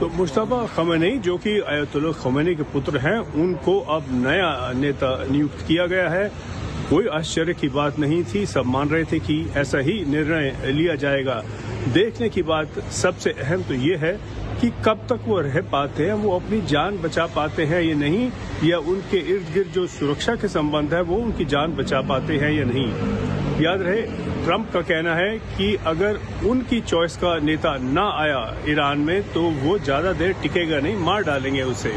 तो मुश्तबा खमेनी जो कि अयतुल्लाह खमेनी के पुत्र हैं, उनको अब नया नेता नियुक्त किया गया है। कोई आश्चर्य की बात नहीं थी, सब मान रहे थे कि ऐसा ही निर्णय लिया जाएगा। देखने की बात सबसे अहम तो ये है कि कब तक वो रह पाते हैं, वो अपनी जान बचा पाते हैं या नहीं, या उनके इर्द गिर्द जो सुरक्षा के संबंध है वो उनकी जान बचा पाते हैं या नहीं। याद रहे, ट्रंप का कहना है कि अगर उनकी चॉइस का नेता ना आया ईरान में तो वो ज्यादा देर टिकेगा नहीं, मार डालेंगे उसे।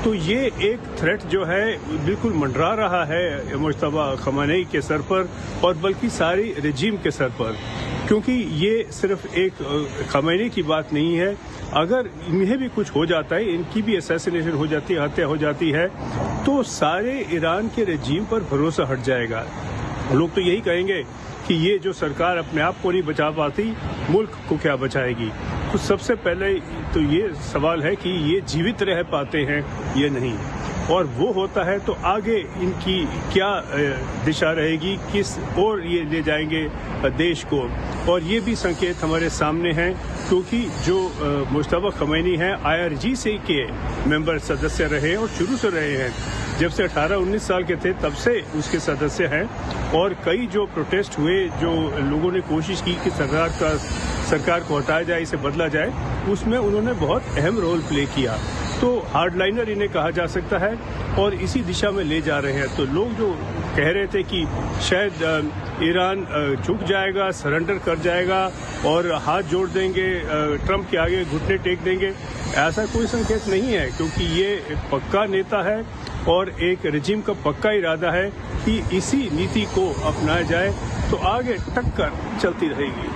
तो ये एक थ्रेट जो है बिल्कुल मंडरा रहा है मुश्तबा खमेनी के सर पर, और बल्कि सारी रजीम के सर पर, क्योंकि ये सिर्फ एक खमेनी की बात नहीं है। अगर इन्हें भी कुछ हो जाता है, इनकी भी असैसिनेशन हो जाती है, हत्या हो जाती है, तो सारे ईरान के रजीम पर भरोसा हट जाएगा। लोग तो यही कहेंगे कि ये जो सरकार अपने आप को नहीं बचा पाती, मुल्क को क्या बचाएगी। तो सबसे पहले तो ये सवाल है कि ये जीवित रह पाते हैं या नहीं, और वो होता है तो आगे इनकी क्या दिशा रहेगी, किस ओर ये ले जाएंगे देश को। और ये भी संकेत हमारे सामने हैं, क्योंकि जो मुश्तबा खमेनी हैं IRGC के मेंबर सदस्य रहे और शुरू से रहे हैं, जब से 18-19 साल के थे तब से उसके सदस्य हैं। और कई जो प्रोटेस्ट हुए, जो लोगों ने कोशिश की कि सरकार को हटाया जाए, इसे बदला जाए, उसमें उन्होंने बहुत अहम रोल प्ले किया। तो हार्डलाइनर इन्हें कहा जा सकता है और इसी दिशा में ले जा रहे हैं। तो लोग जो कह रहे थे कि शायद ईरान झुक जाएगा, सरेंडर कर जाएगा और हाथ जोड़ देंगे, ट्रंप के आगे घुटने टेक देंगे, ऐसा कोई संकेत नहीं है, क्योंकि ये एक पक्का नेता है और एक रजीम का पक्का इरादा है कि इसी नीति को अपनाया जाए तो आगे टक्कर चलती रहेगी।